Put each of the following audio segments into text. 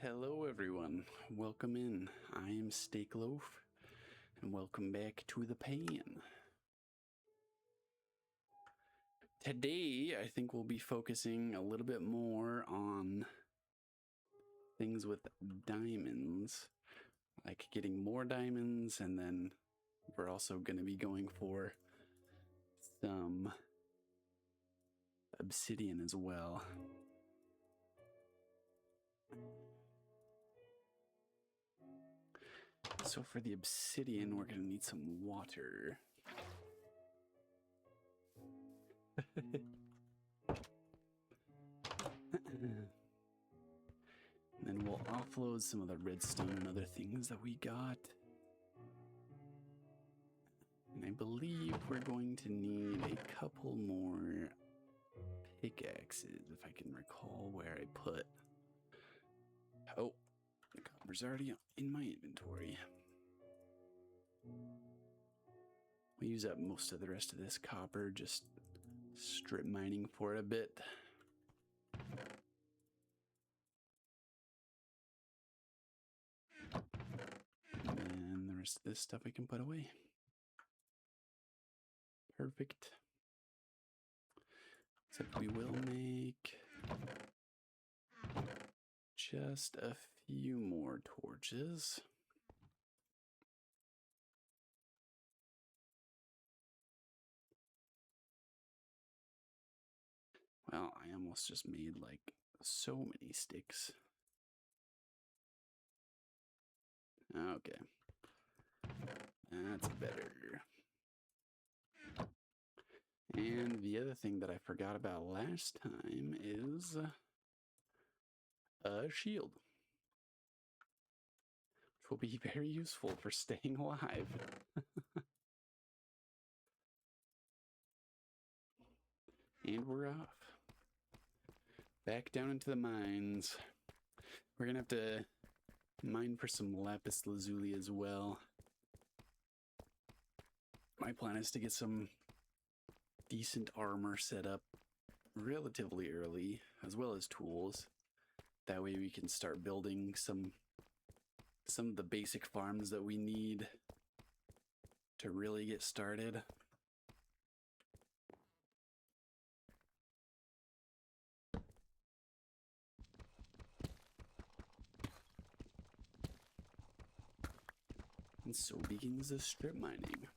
Hello everyone, welcome in. I am Steakloaf, and welcome back to the pan. Today, I think we'll be focusing a little bit more on things with diamonds, like getting more diamonds, and then we're also going to be going for some obsidian as well. So for the obsidian, we're going to need some water. And then we'll offload some of the redstone and other things that we got. And I believe we're going to need a couple more pickaxes, if I can recall where I put. Oh, the copper's already in my inventory. We'll use up most of the rest of this copper, just strip mining for it a bit. And the rest of this stuff I can put away. Perfect. Except we will make just a few more torches. Well, I almost just made like so many sticks. Okay. That's better. And the other thing that I forgot about last time is a shield, which will be very useful for staying alive. And we're off. Back down into the mines. We're gonna have to mine for some lapis lazuli as well. My plan is to get some decent armor set up relatively early, as well as tools. That way we can start building some of the basic farms that we need to really get started. And so begins the strip mining.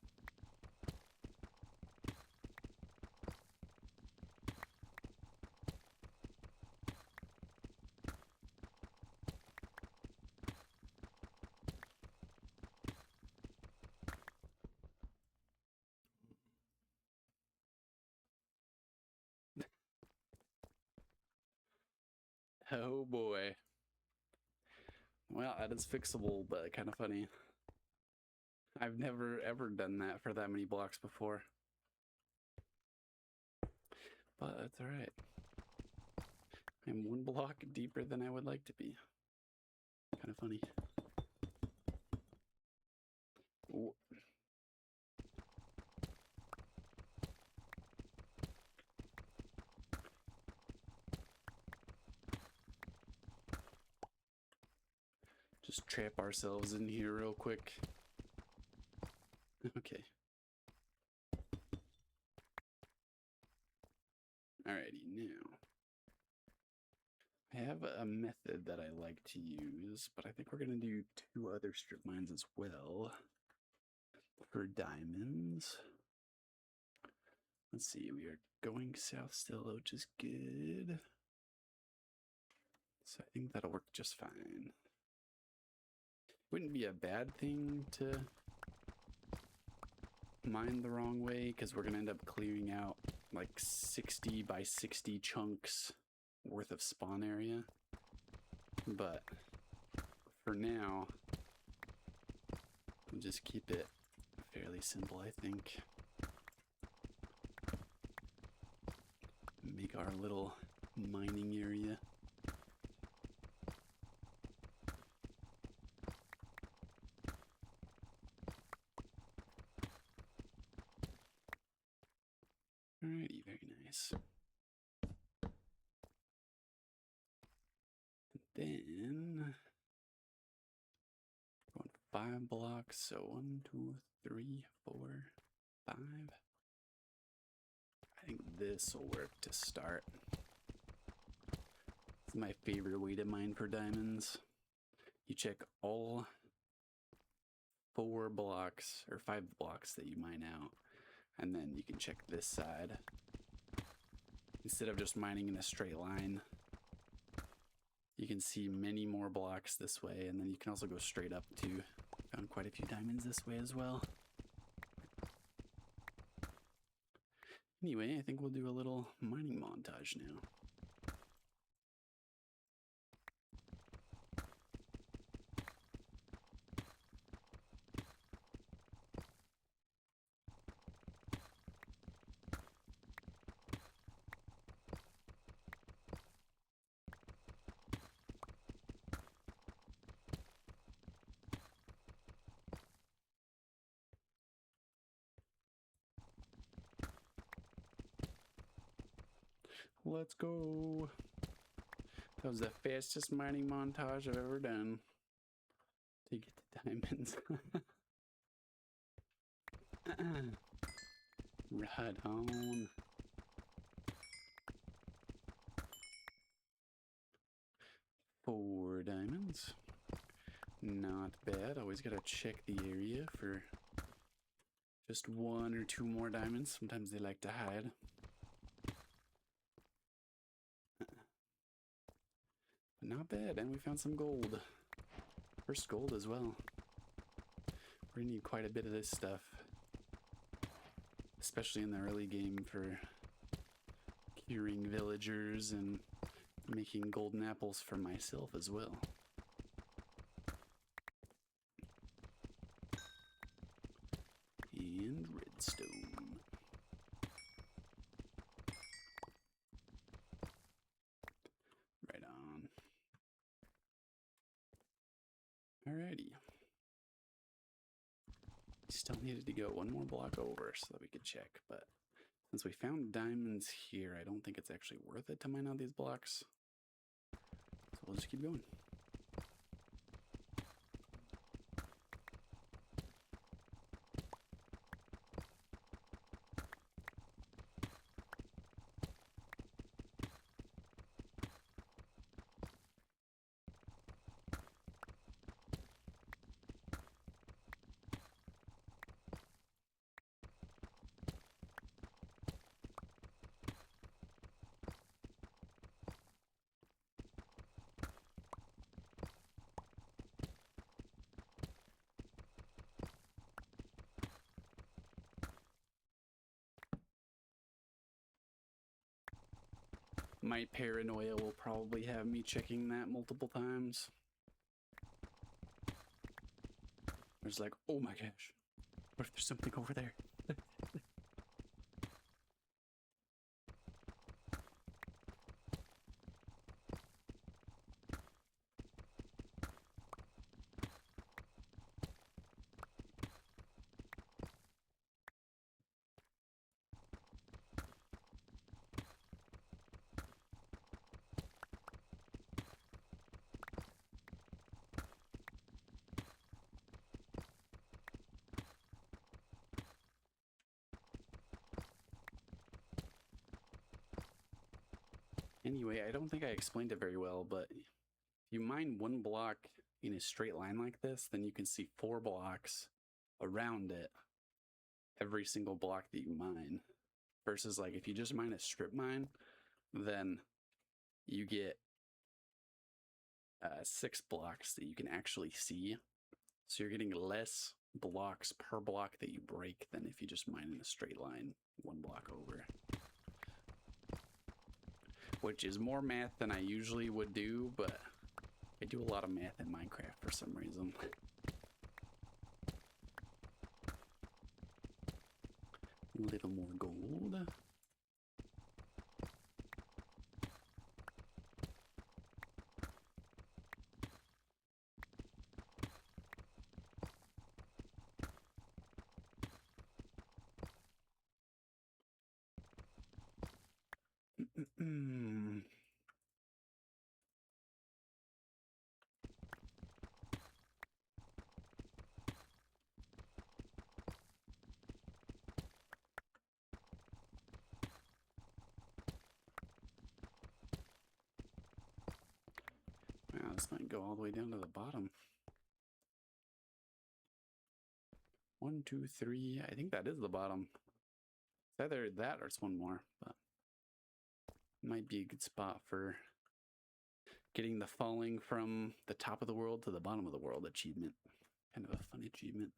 Oh boy. Well, that is fixable, but kind of funny. I've never ever done that for that many blocks before. But that's alright. I'm one block deeper than I would like to be. Kind of funny. Ooh. Just trap ourselves in here real quick. Okay. Alrighty, now. I have a method that I like to use, but I think we're going to do 2 other strip mines as well for diamonds. Let's see, we are going south still, which is good. So I think that'll work just fine. Wouldn't be a bad thing to mine the wrong way, because we're going to end up clearing out like 60 by 60 chunks worth of spawn area. But for now, we'll just keep it fairly simple, I think. Make our little mining area. Alrighty, very nice. And then 5 blocks. So 1, 2, 3, 4, 5. I think this will work to start. It's my favorite way to mine for diamonds. You check all 4 blocks or 5 blocks that you mine out, and then you can check this side. Instead of just mining in a straight line, you can see many more blocks this way, and then you can also go straight up too. Found quite a few diamonds this way as well. Anyway, I think we'll do a little mining montage now. Let's go. That was the fastest mining montage I've ever done to get the diamonds. Right on. Four diamonds. Not bad. Always gotta check the area for just 1 or 2 more diamonds. Sometimes they like to hide. But not bad, and we found some gold. First gold as well. We're gonna need quite a bit of this stuff, especially in the early game for curing villagers and making golden apples for myself as well. And redstone. Right on. Alrighty. Still needed to go 1 more block over so that we could check, but since we found diamonds here, I don't think it's actually worth it to mine out these blocks. So we'll just keep going. My paranoia will probably have me checking that multiple times. There's like, oh my gosh, what if there's something over there? Anyway, I don't think I explained it very well, but if you mine 1 block in a straight line like this, then you can see 4 blocks around it, every single block that you mine. Versus like if you just mine a strip mine, then you get 6 blocks that you can actually see. So you're getting less blocks per block that you break than if you just mine in a straight line 1 block over. Which is more math than I usually would do, but I do a lot of math in Minecraft for some reason. A little more gold. This might go all the way down to the bottom. 1, 2, 3. I think that is the bottom. It's either that or it's one more, but might be a good spot for getting the falling from the top of the world to the bottom of the world achievement. Kind of a fun achievement.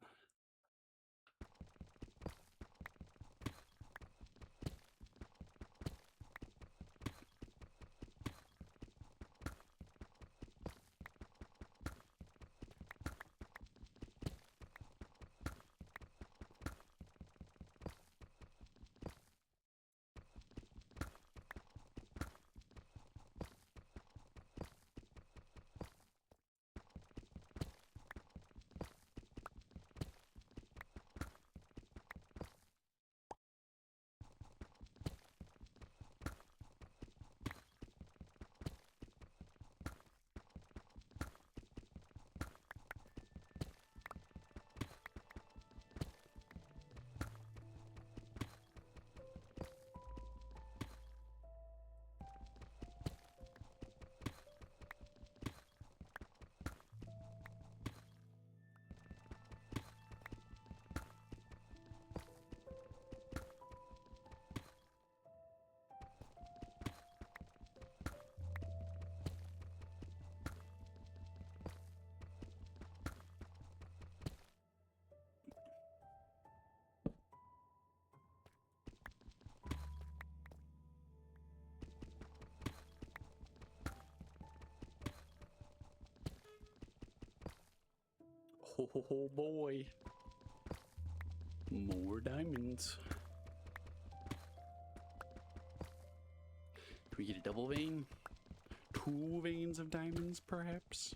Oh boy. More diamonds. Can we get a double vein? 2 veins of diamonds, perhaps?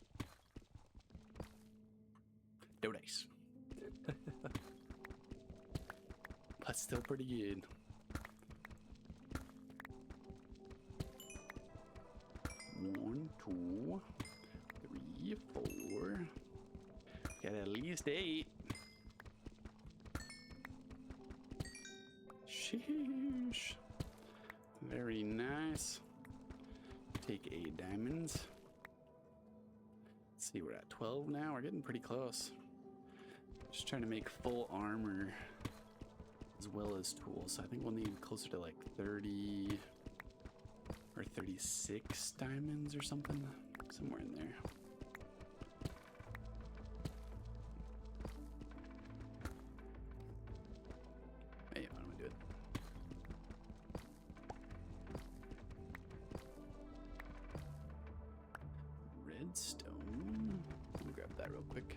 No dice. But still pretty good. One, 2, 3, 4. Got at least 8. Sheesh. Very nice. Take 8 diamonds. Let's see, we're at 12 now. We're getting pretty close. Just trying to make full armor as well as tools. So I think we'll need closer to like 30 or 36 diamonds or something. Somewhere in there. Redstone. Let me grab that real quick.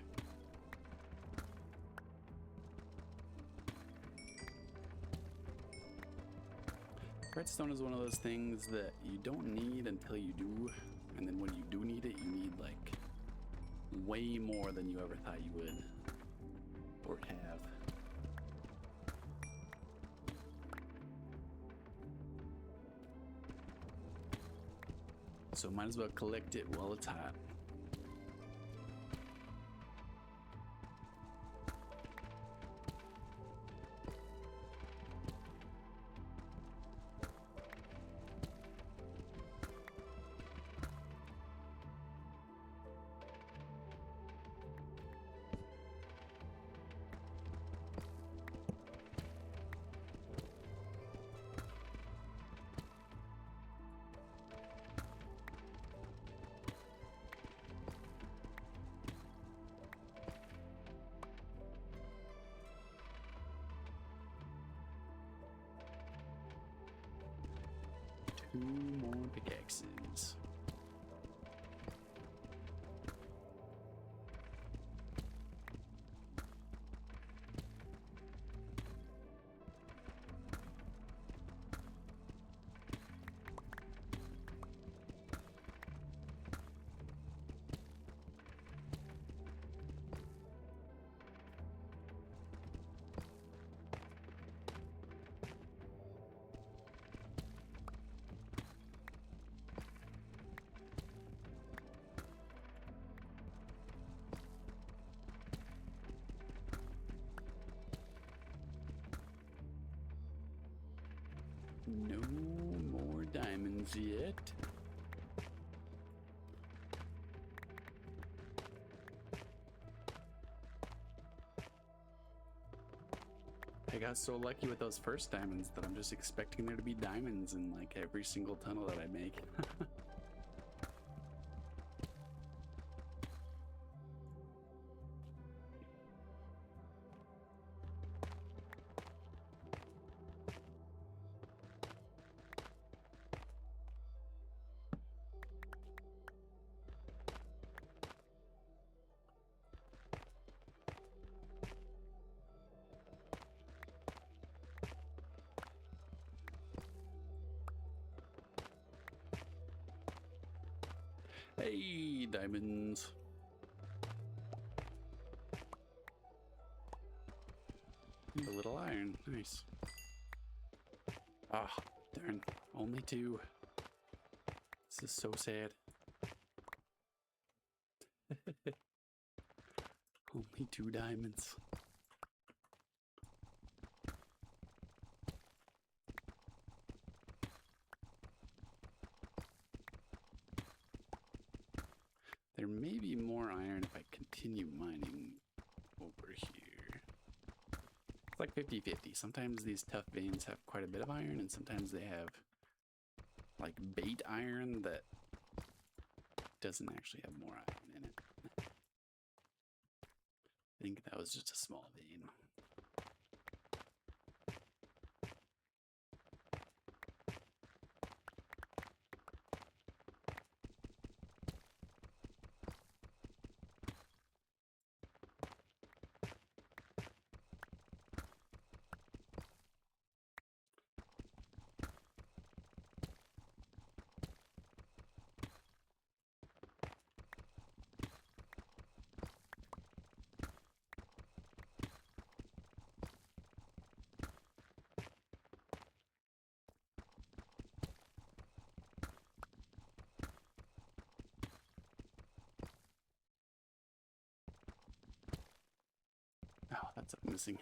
Redstone is one of those things that you don't need until you do, and then when you do need it, you need like way more than you ever thought you would or have. So might as well collect it while it's hot. Two more pickaxes. No more diamonds yet. I got so lucky with those first diamonds that I'm just expecting there to be diamonds in like every single tunnel that I make. Hey, diamonds. And a little iron. Nice. Ah, darn. Only 2. This is so sad. Only 2 diamonds. There may be more iron if I continue mining over here. It's like 50-50. Sometimes these tough veins have quite a bit of iron, and sometimes they have like bait iron that doesn't actually have more iron in it. I think that was just a small vein. Oh, that's missing.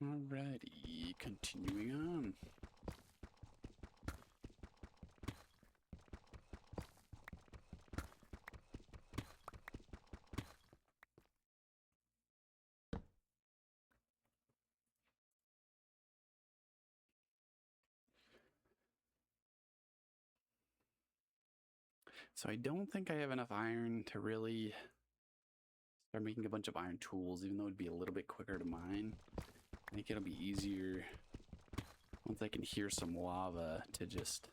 Alrighty, continuing on. So I don't think I have enough iron to really start making a bunch of iron tools, even though it'd be a little bit quicker to mine. I think it'll be easier once I can hear some lava to just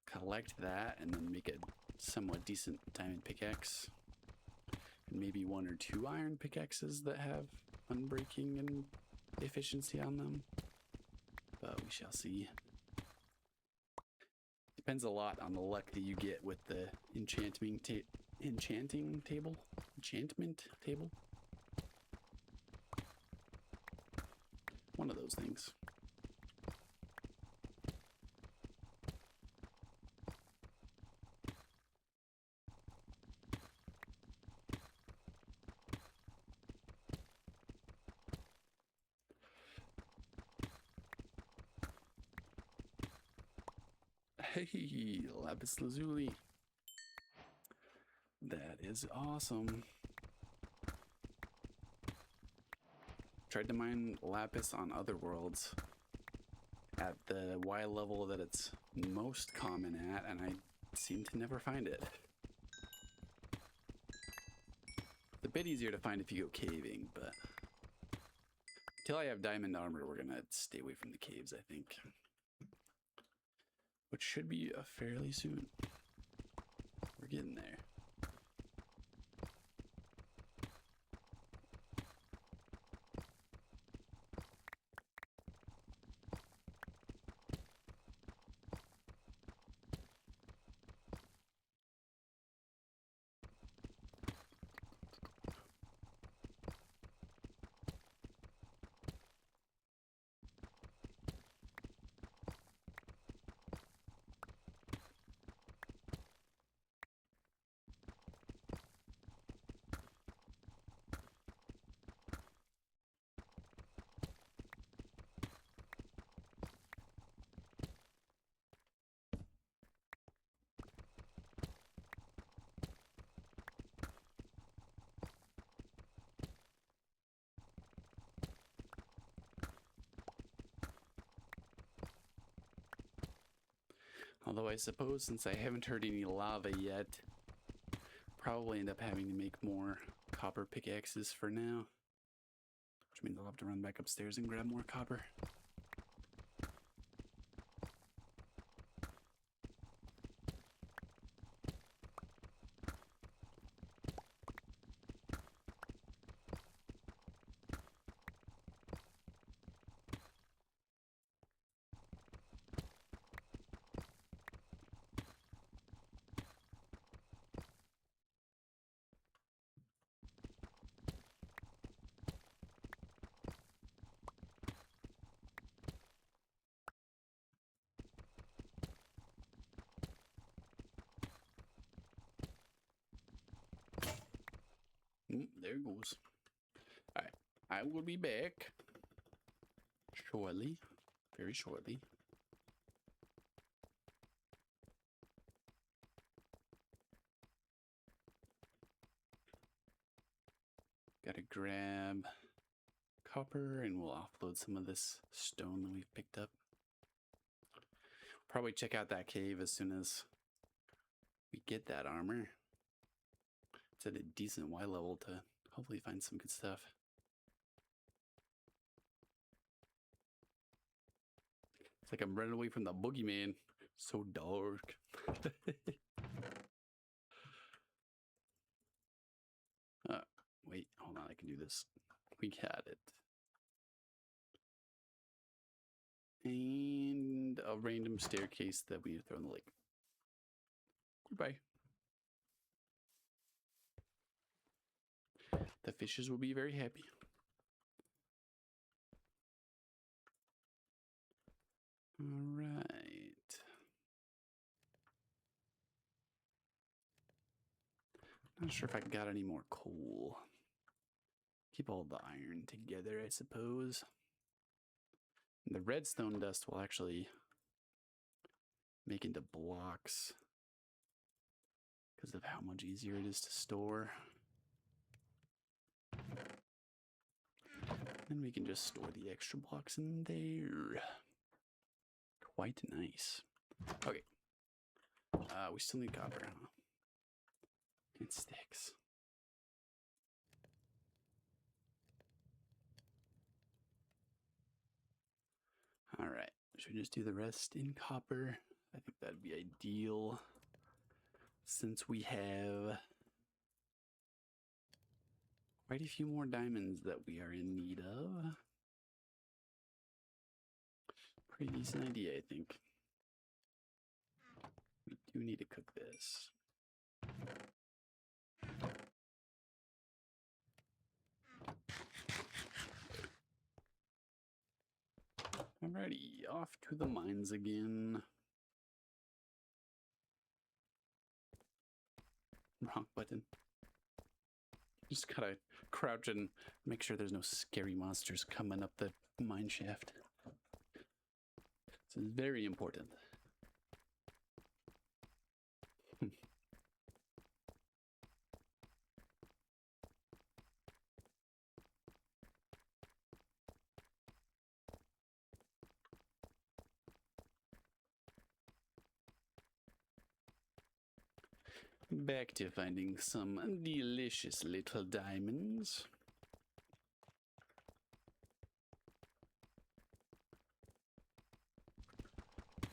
collect that and then make a somewhat decent diamond pickaxe. And maybe 1 or 2 iron pickaxes that have unbreaking and efficiency on them. But we shall see. Depends a lot on the luck that you get with the enchantment table. One of those things. Hey, lapis lazuli. That is awesome. Tried to mine lapis on other worlds at the Y level that it's most common at, and I seem to never find it. It's a bit easier to find if you go caving, but until I have diamond armor, we're gonna stay away from the caves, I think. Which should be fairly soon. We're getting there. Although I suppose since I haven't heard any lava yet, probably end up having to make more copper pickaxes for now. Which means I'll have to run back upstairs and grab more copper. There it goes. Alright, I will be back shortly, very shortly. Gotta grab copper and we'll offload some of this stone that we've picked up. Probably check out that cave as soon as we get that armor. It's at a decent Y level to hopefully find some good stuff. It's like I'm running away from the boogeyman. So dark. Wait, hold on, I can do this. We got it. And a random staircase that we throw in the lake. Goodbye. The fishes will be very happy. All right. Not sure if I got any more coal. Keep all the iron together, I suppose. And the redstone dust will actually make into blocks because of how much easier it is to store. And we can just store the extra blocks in there. Quite nice. Okay. We still need copper, huh? And sticks. All right. Should we just do the rest in copper? I think that'd be ideal. Since we have quite a few more diamonds that we are in need of. Pretty decent idea, I think. We do need to cook this. Alrighty, off to the mines again. Wrong button. Just gotta crouch and make sure there's no scary monsters coming up the mine shaft. This is very important. Back to finding some delicious little diamonds.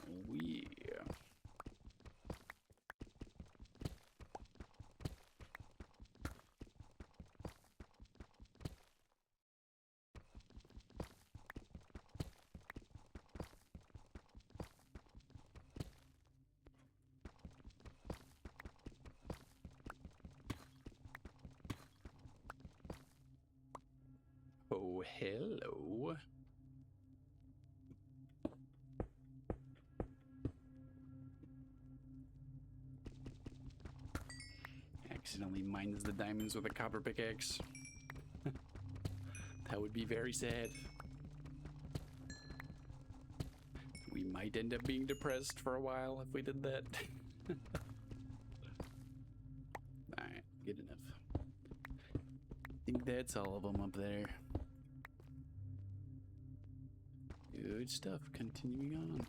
Oh yeah. Oh, hello. Accidentally mines the diamonds with a copper pickaxe. That would be very sad. We might end up being depressed for a while if we did that. Alright, good enough. I think that's all of them up there. Good stuff. Continuing on.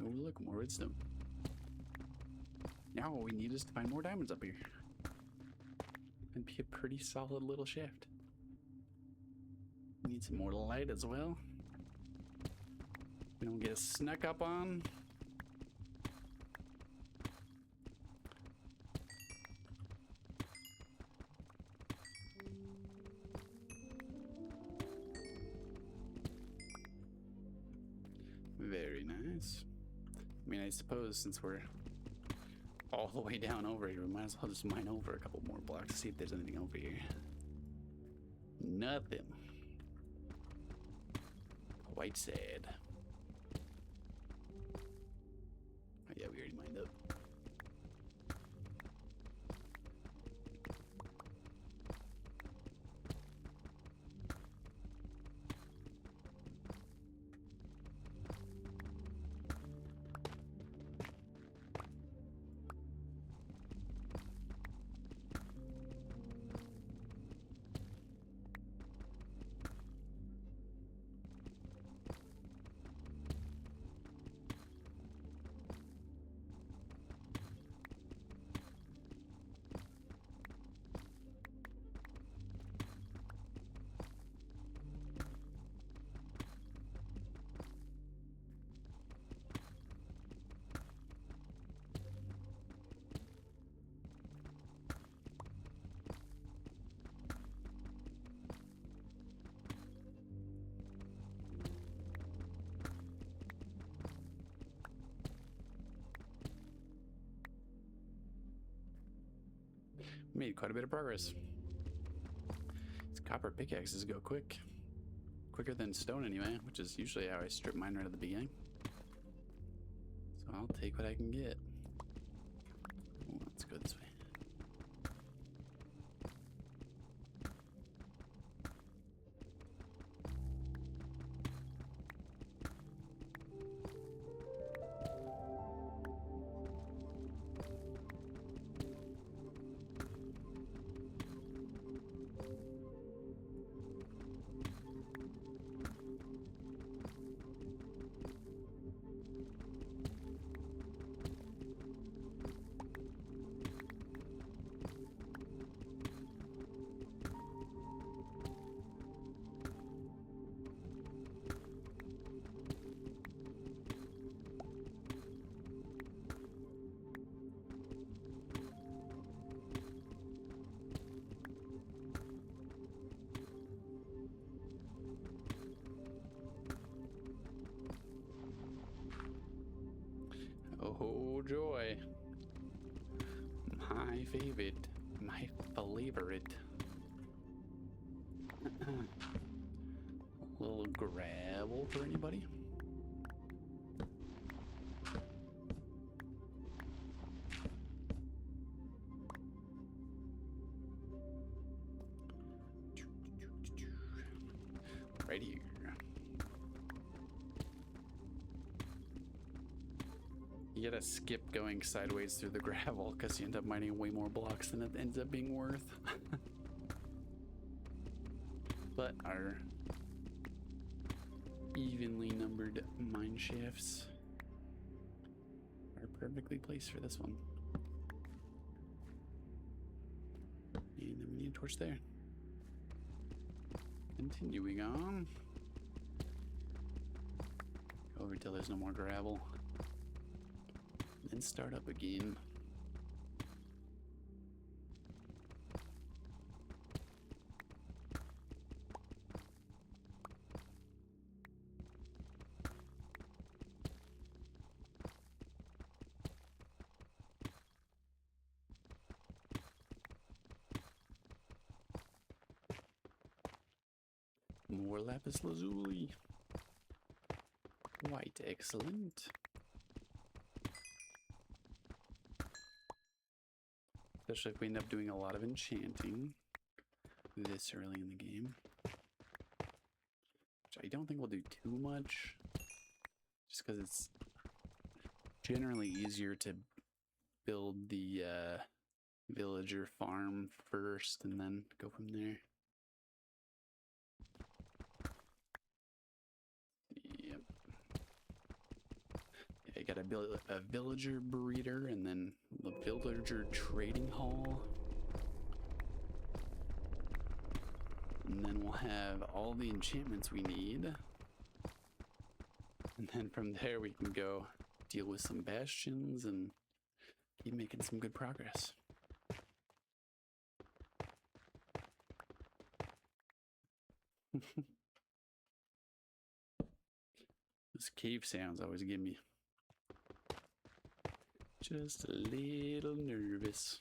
Oh, look, more redstone. Now all we need is to find more diamonds up here. And be a pretty solid little shaft. Need some more light as well. We don't get snuck up on. Very nice. I mean, I suppose since we're all the way down over here, we might as well just mine over a couple more blocks to see if there's anything over here. Nothing. Quite sad. Oh yeah, we already mined up. Made quite a bit of progress. These copper pickaxes go quick. Quicker than stone anyway, which is usually how I strip mine right at the beginning. So I'll take what I can get. Oh, let's go this way. joy. My favorite. My favorite. A little gravel for anybody? Right here. You gotta skip going sideways through the gravel because you end up mining way more blocks than it ends up being worth. But our evenly numbered mine shafts are perfectly placed for this one. And then we need a torch there. Continuing on. Over till there's no more gravel. Then start up again. More lapis lazuli. Quite excellent. Especially if we end up doing a lot of enchanting this early in the game. Which I don't think we'll do too much. Just because it's generally easier to build the villager farm first and then go from there. Yep. I gotta build a villager breeder and then the villager trading hall. And then we'll have all the enchantments we need. And then from there we can go deal with some bastions and keep making some good progress. Those cave sounds always get me just a little nervous.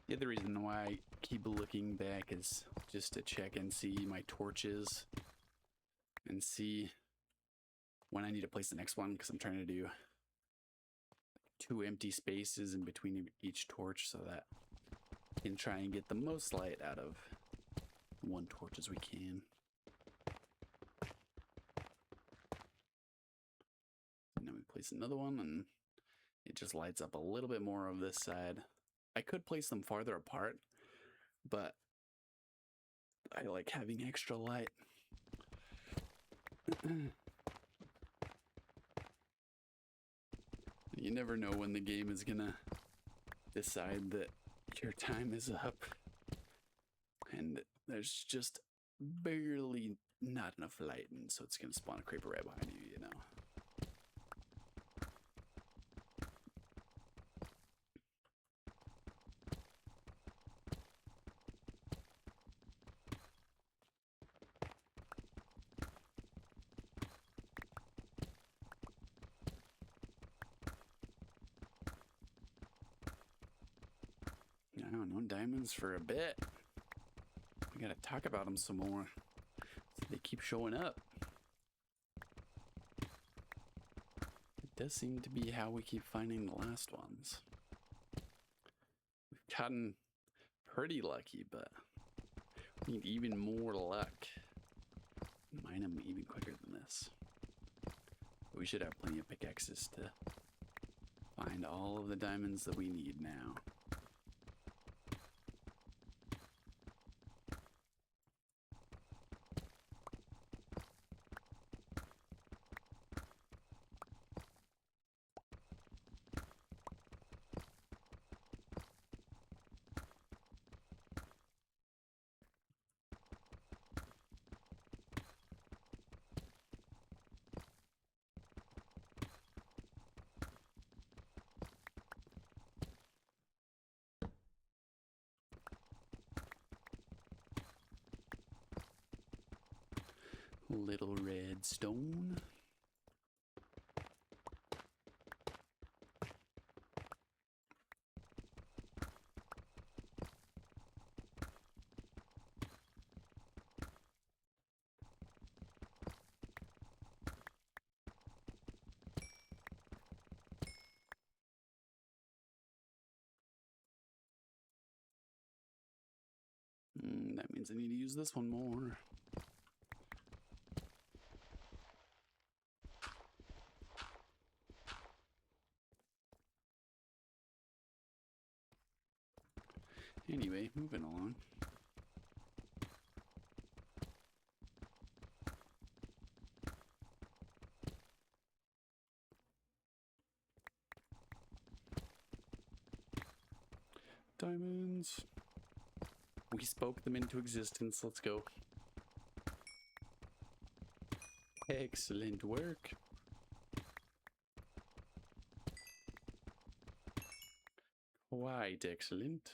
The other reason why I keep looking back is just to check and see my torches and see when I need to place the next one, because I'm trying to do 2 empty spaces in between each torch so that I can try and get the most light out of one torch as we can. And then we place another one and it just lights up a little bit more of this side. I could place them farther apart, but I like having extra light. You never know when the game is gonna decide that your time is up. And there's just barely not enough light, and so it's gonna spawn a creeper right behind you, you know. I don't know, diamonds for a bit. We gotta talk about them some more. So they keep showing up. does seem to be how we keep finding the last ones. We've gotten pretty lucky, but we need even more luck. Mine them even quicker than this. But we should have plenty of pickaxes to find all of the diamonds that we need now. Little red stone. That means I need to use this one more. Anyway, moving along. Diamonds. We spoke them into existence. Let's go. Excellent work. Quite excellent.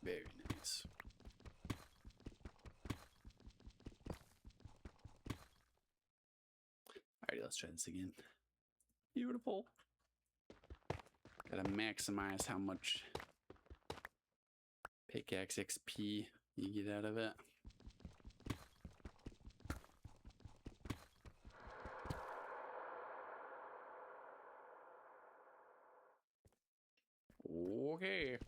Very nice. Alrighty, let's try this again. Beautiful. Gotta maximize how much pickaxe XP you get out of it. Okay.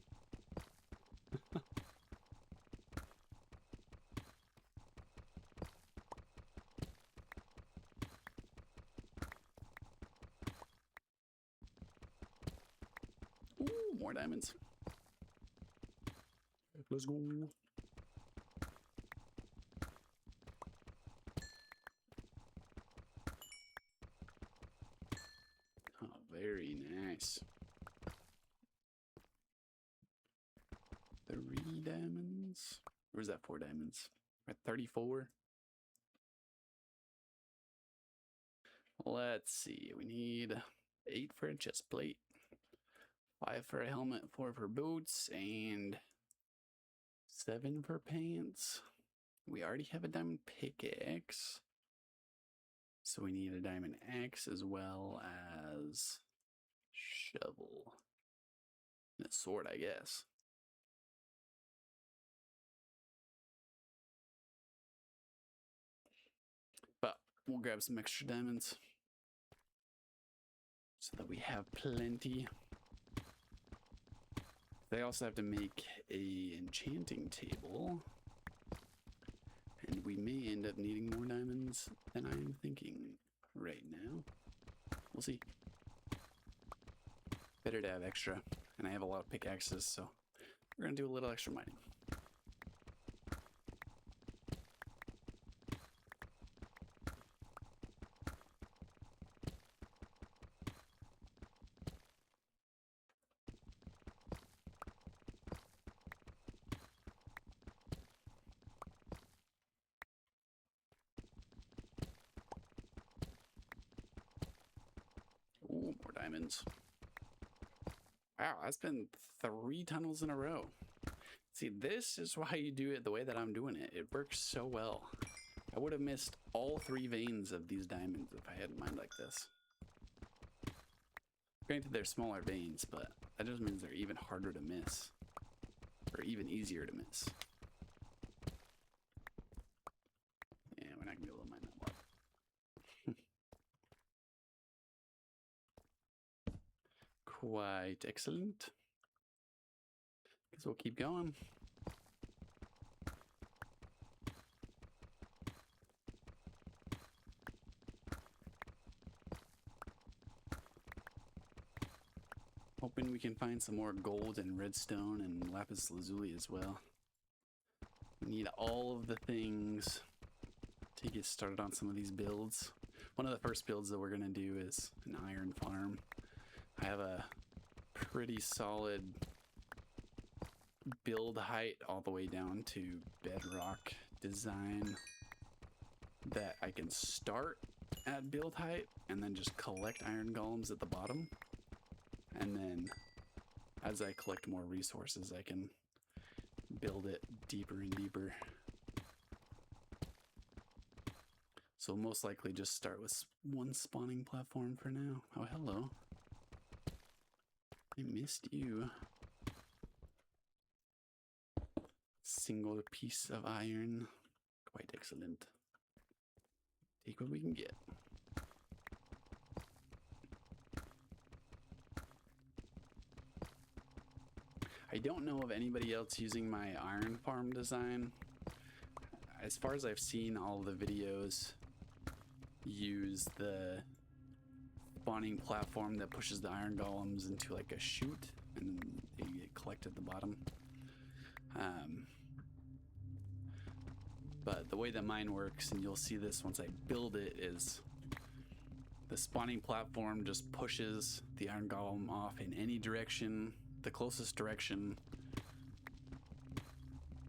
Ooh, more diamonds. Let's go. Oh, very nice. 3 diamonds. Where's that 4 diamonds? We're at 34. Let's see. We need 8 for a chest plate, 5 for a helmet, 4 for boots, and 7 for pants. We already have a diamond pickaxe, so we need a diamond axe as well as shovel and a sword, I guess. But we'll grab some extra diamonds so that we have plenty. They also have to make a enchanting table, and we may end up needing more diamonds than I'm thinking right now. We'll see. Better to have extra, and I have a lot of pickaxes, so we're gonna do a little extra mining. Ooh, more diamonds. Wow, that's been 3 tunnels in a row. See, this is why you do it the way that I'm doing it. It works so well. I would have missed all 3 veins of these diamonds if I hadn't mined like this. Granted, they're smaller veins, but that just means they're even harder to miss. or even easier to miss. Yeah, we're not gonna be able to mine that block. Quite excellent. Guess we'll keep going. Hoping we can find some more gold and redstone and lapis lazuli as well. We need all of the things to get started on some of these builds. One of the first builds that we're going to do is an iron farm. I have a pretty solid build height all the way down to bedrock design that I can start at build height and then just collect iron golems at the bottom. And then as I collect more resources, I can build it deeper and deeper. So we'll most likely just start with one spawning platform for now. Oh, hello. I missed you. Single piece of iron. Quite excellent. Take what we can get. I don't know of anybody else using my iron farm design. As far as I've seen, all the videos use the spawning platform that pushes the iron golems into like a chute and they get collected at the bottom. But the way that mine works, and you'll see this once I build it, is the spawning platform just pushes the iron golem off in any direction, the closest direction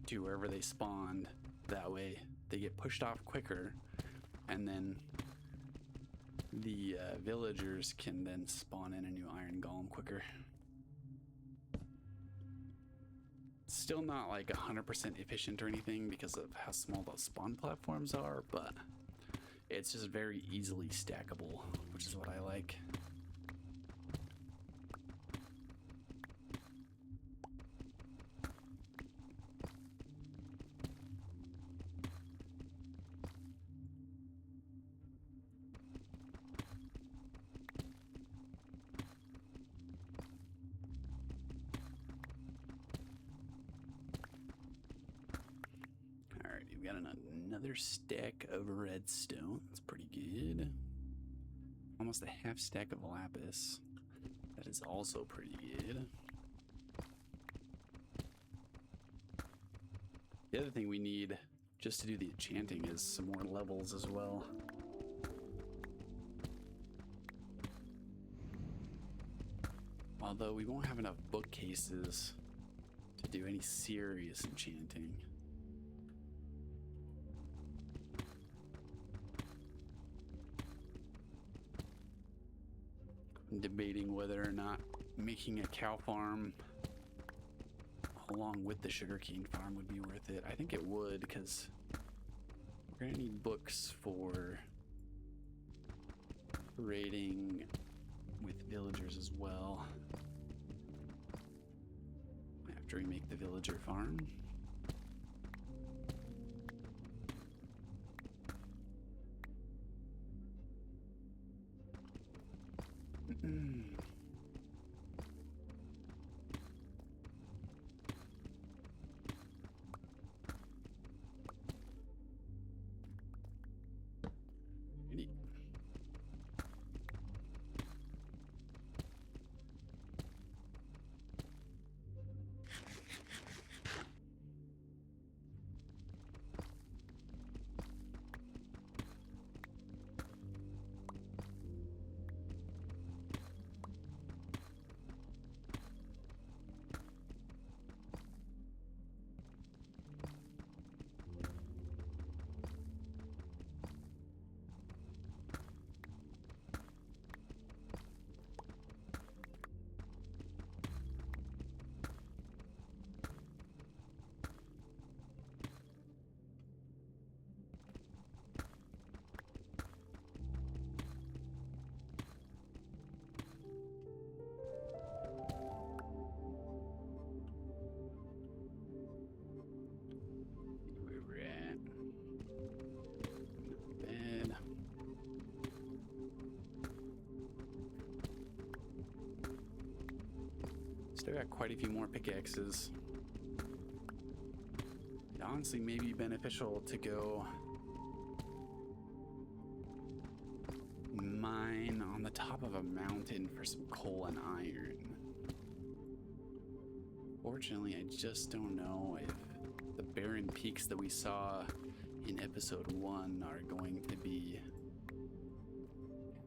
to wherever they spawned. That way they get pushed off quicker, and then the villagers can then spawn in a new iron golem quicker. Still not like 100% efficient or anything because of how small those spawn platforms are, but it's just very easily stackable, which is what I like. We got another stack of redstone. That's pretty good. Almost a half stack of lapis. That is also pretty good. The other thing we need just to do the enchanting is some more levels as well. Although we won't have enough bookcases to do any serious enchanting. Debating whether or not making a cow farm along with the sugarcane farm would be worth it. I think it would, because we're gonna need books for raiding with villagers as well after we make the villager farm. Still got quite a few more pickaxes. It honestly may be beneficial to go mine on the top of a mountain for some coal and iron. Fortunately, I just don't know if the barren peaks that we saw in episode 1 are going to be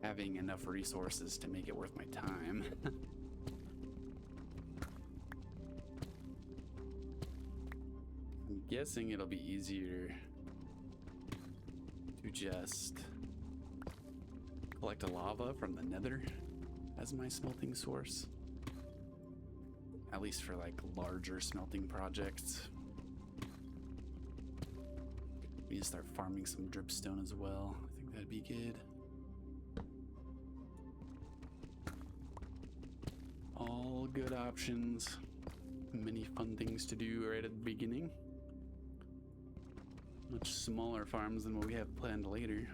having enough resources to make it worth my time. I'm guessing it'll be easier to just collect a lava from the nether as my smelting source. At least for like larger smelting projects. We need to start farming some dripstone as well. I think that'd be good. All good options. Many fun things to do right at the beginning. Much smaller farms than what we have planned later.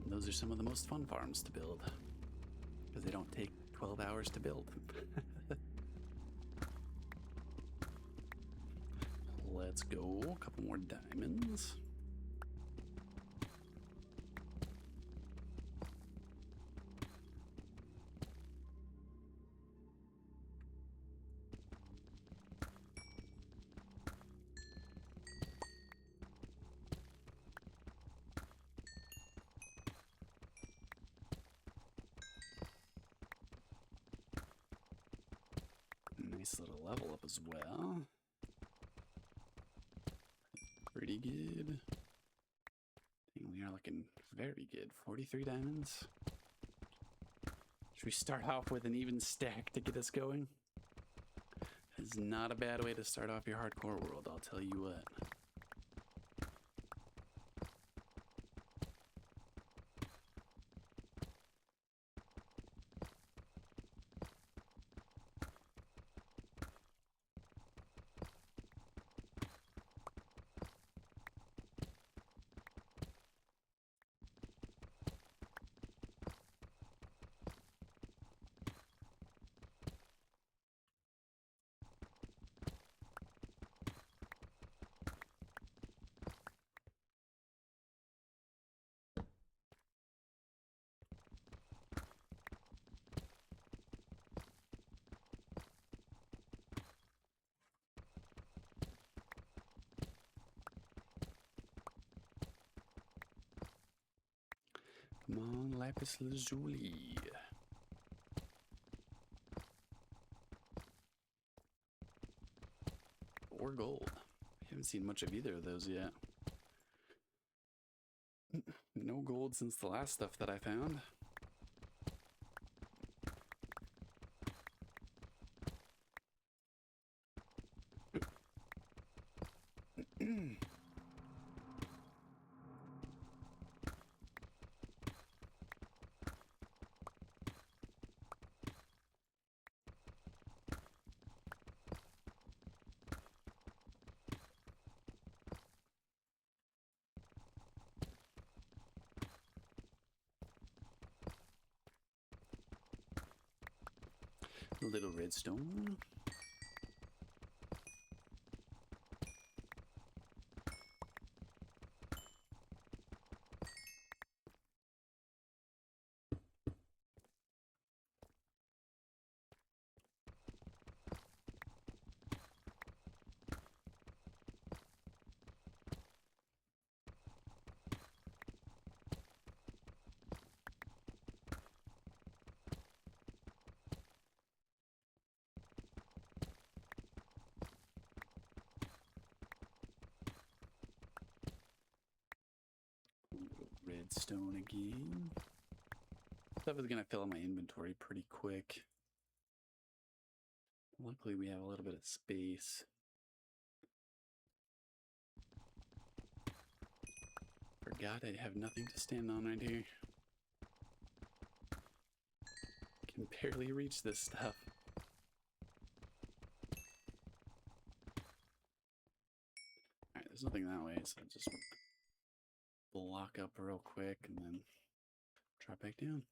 And those are some of the most fun farms to build, because they don't take 12 hours to build. Let's go. A couple more diamonds. Nice little level up as well. Pretty good. I think we are looking very good. 43 diamonds. Should we start off with an even stack to get us going? It's not a bad way to start off your hardcore world, I'll tell you what. Come on, lapis lazuli. Or gold. I haven't seen much of either of those yet. No gold since the last stuff that I found. A little redstone. Redstone again. Stuff is gonna fill up my inventory pretty quick. Luckily we have a little bit of space. Forgot I have nothing to stand on right here. Can barely reach this stuff. Alright, there's nothing that way, so just block up real quick and then drop back down.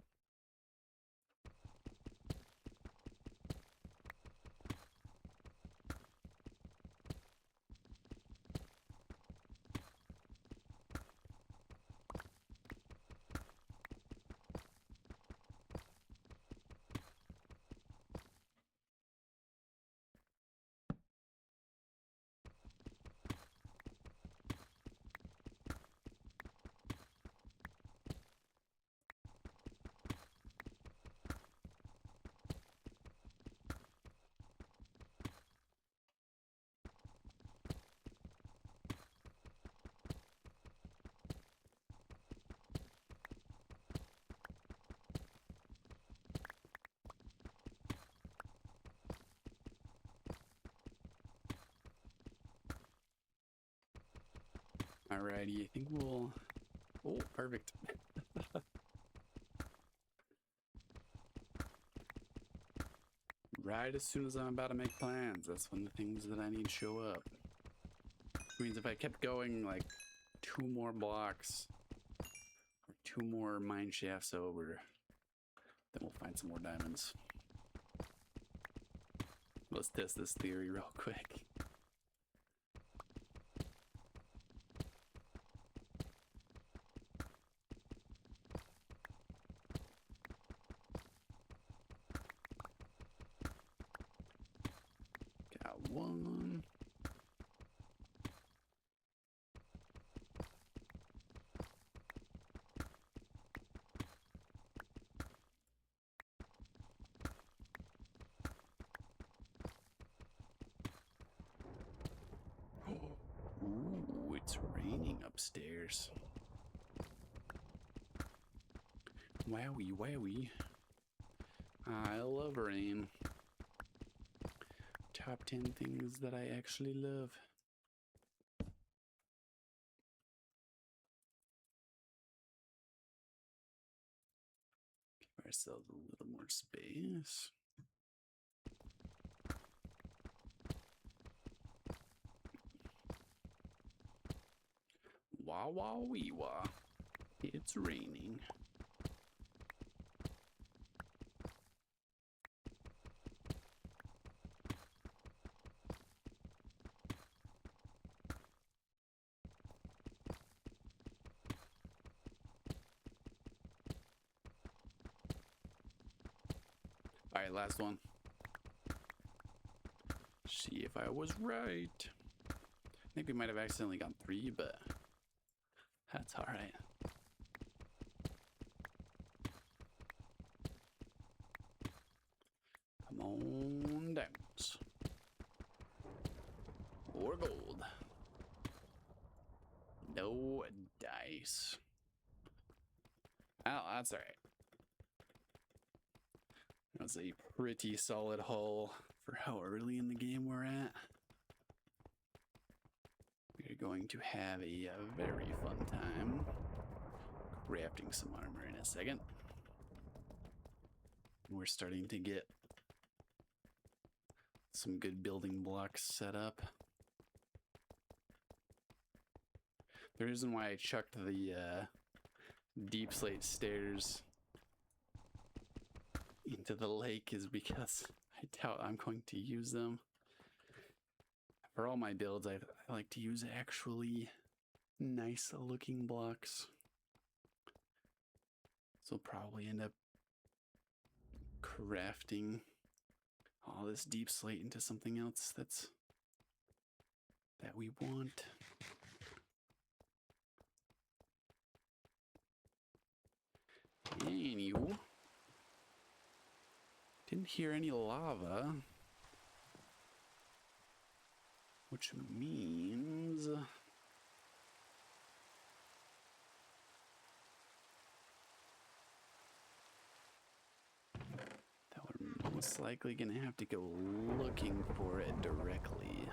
Alrighty, I think we'll... Oh, perfect. Right as soon as I'm about to make plans, that's when the things that I need show up. Which means if I kept going like 2 more blocks or 2 more mine shafts over, then we'll find some more diamonds. Let's test this theory real quick. Got 1. Ooh, it's raining upstairs. Wowie, wowie. I love rain. Top 10 things that I actually love. Give ourselves a little more space. Wah wah wee wah. It's raining. Alright, last one. See if I was right. I think we might have accidentally gone 3, but that's alright. Come on, diamonds. Or gold. No dice. Oh, that's alright. That's a pretty solid haul for how early in the game we're at. We're going to have a very fun time crafting some armor in a second. We're starting to get some good building blocks set up. The reason why I chucked the deep slate stairs into the lake is because I doubt I'm going to use them. For all my builds, I like to use actually nice looking blocks. So I'll probably end up crafting all this deep slate into something else that we want. Anywho, didn't hear any lava, which means that we're most likely gonna have to go looking for it directly.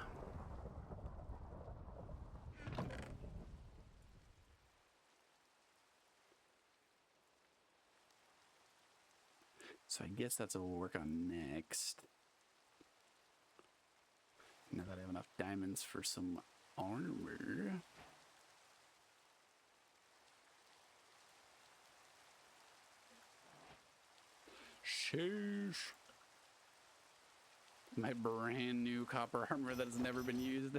So I guess that's what we'll work on next. Now that I have enough diamonds for some armor. Sheesh. My brand new copper armor that has never been used.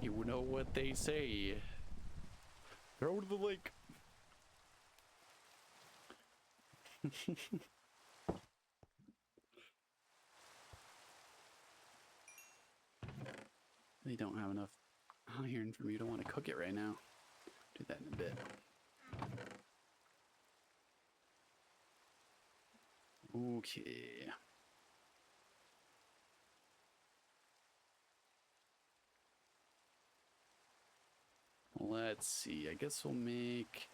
You know what they say. Throw to the lake. They don't have enough iron for me to want to cook it right now. Do that in a bit. Okay. Let's see. I guess we'll make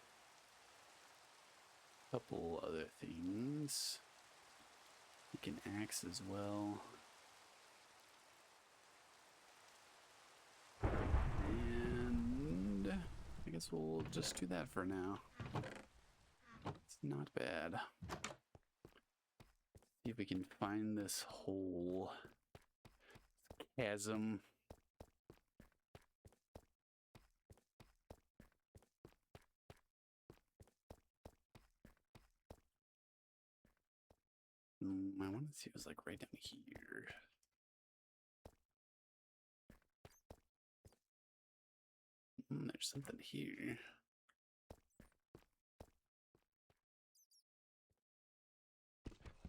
a couple other things. Make an axe as well. And I guess we'll just do that for now. It's not bad. See if we can find this hole. Chasm. I want to see if it's like right down here. There's something here.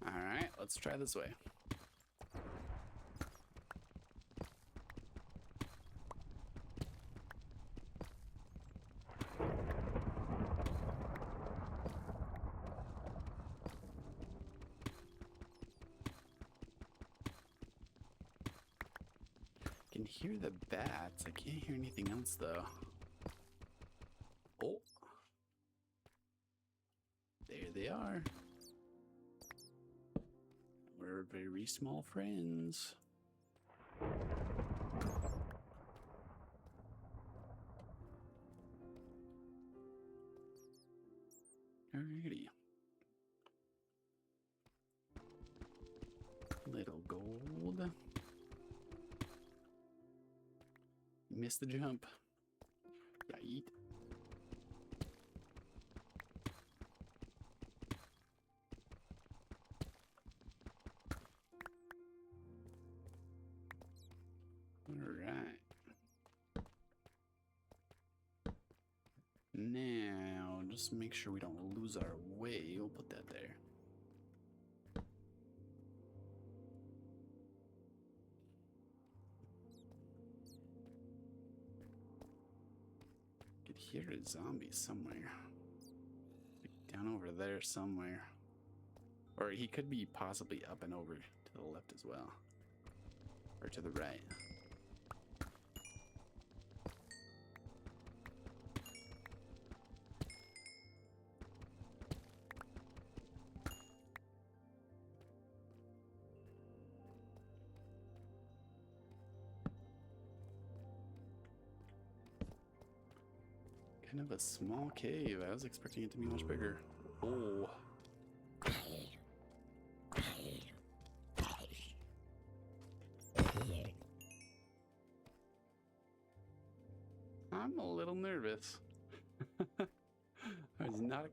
All right, let's try this way. I can hear the bats. I can't hear anything else though. Oh, there they are. We're very small friends. Alrighty. Little gold. Missed the jump. Yeah, eat. Alright. Now, just make sure we don't lose our way. We'll put that there. Could hear a zombie somewhere. Down over there somewhere. Or he could be possibly up and over to the left as well. Or to the right. Kind of a small cave. I was expecting it to be much bigger. Oh. I'm a little nervous. I was not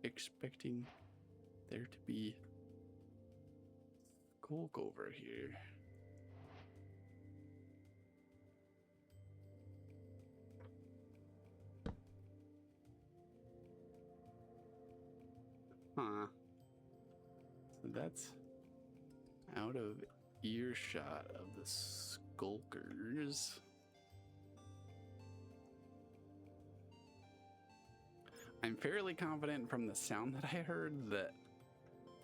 expecting there to be Skulk over here. Huh. So that's out of earshot of the skulkers. I'm fairly confident from the sound that I heard that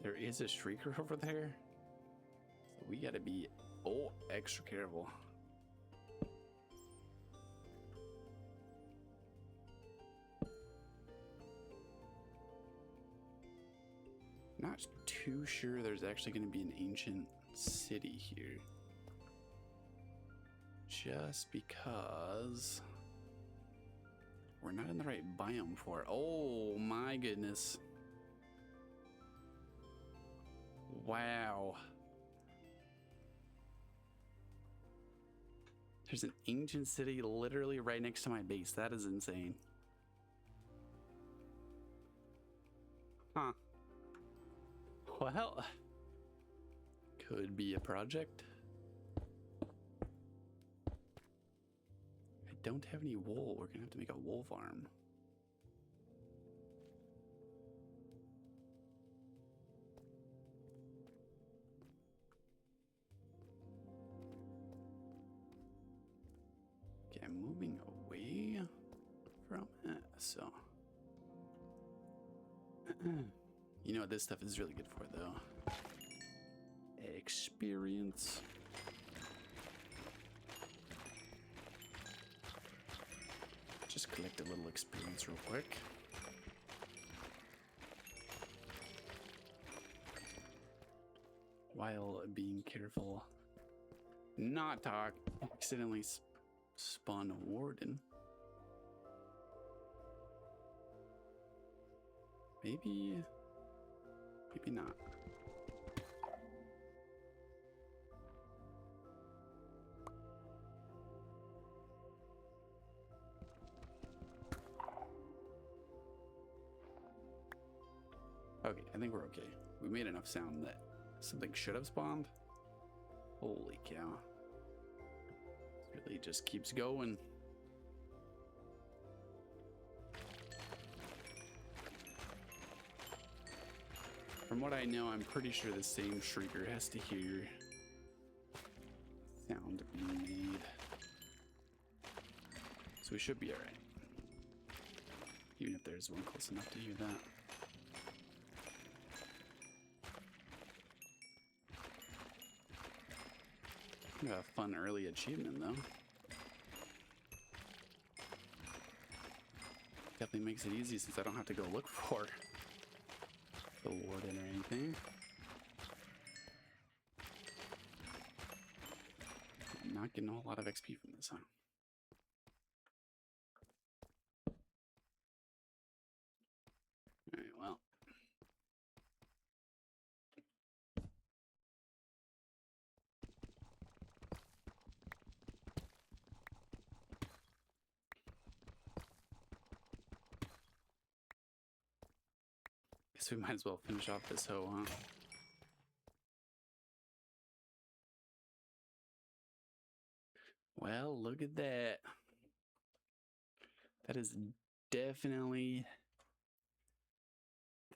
there is a shrieker over there. So we gotta be extra careful. Not too sure there's actually going to be an ancient city here. Just because we're not in the right biome for it. Oh my goodness. Wow. There's an ancient city literally right next to my base. That is insane. Huh. Well, could be a project. I don't have any wool. We're gonna have to make a wool farm. Okay, I'm moving away from it, so. You know what this stuff is really good for, though? Experience. Just collect a little experience real quick. While being careful not to accidentally spawn a warden. Maybe not. Okay, I think we're okay. We made enough sound that something should have spawned. Holy cow. This really just keeps going. From what I know, I'm pretty sure the same shrieker has to hear sound being made. So we should be alright. Even if there's one close enough to hear that. Got a fun early achievement though. Definitely makes it easy since I don't have to go look for the warden or anything. I'm not getting a whole lot of XP from this, huh? Alright, well. Guess we might as well finish off this hoe, huh? Well, look at that. That is definitely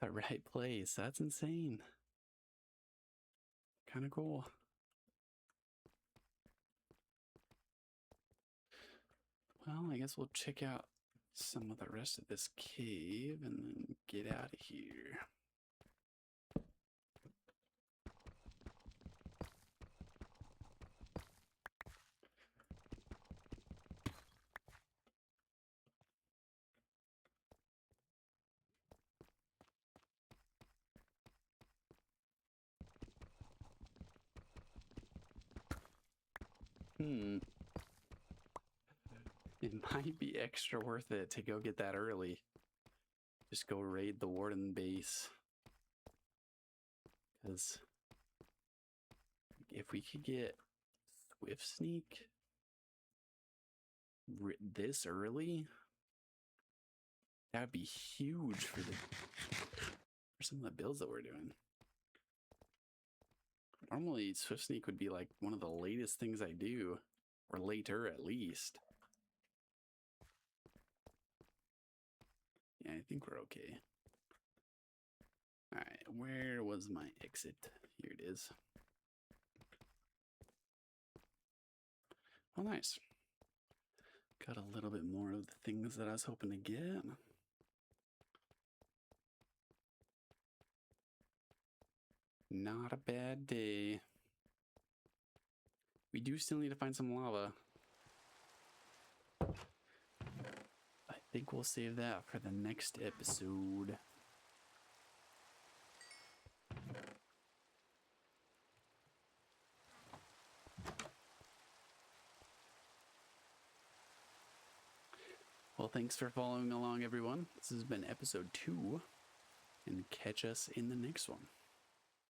the right place. That's insane. Kind of cool. Well, I guess we'll check out some of the rest of this cave and then get out of here. It might be extra worth it to go get that early. Just go raid the warden base. Because if we could get Swift Sneak this early, that would be huge for some of the builds that we're doing. Normally, Swift Sneak would be like one of the latest things I do, or later at least. Yeah, I think we're okay. Alright, where was my exit? Here it is. Oh, nice. Got a little bit more of the things that I was hoping to get. Not a bad day. We do still need to find some lava. I think we'll save that for the next episode. Well, thanks for following along, everyone. This has been episode 2, and catch us in the next one.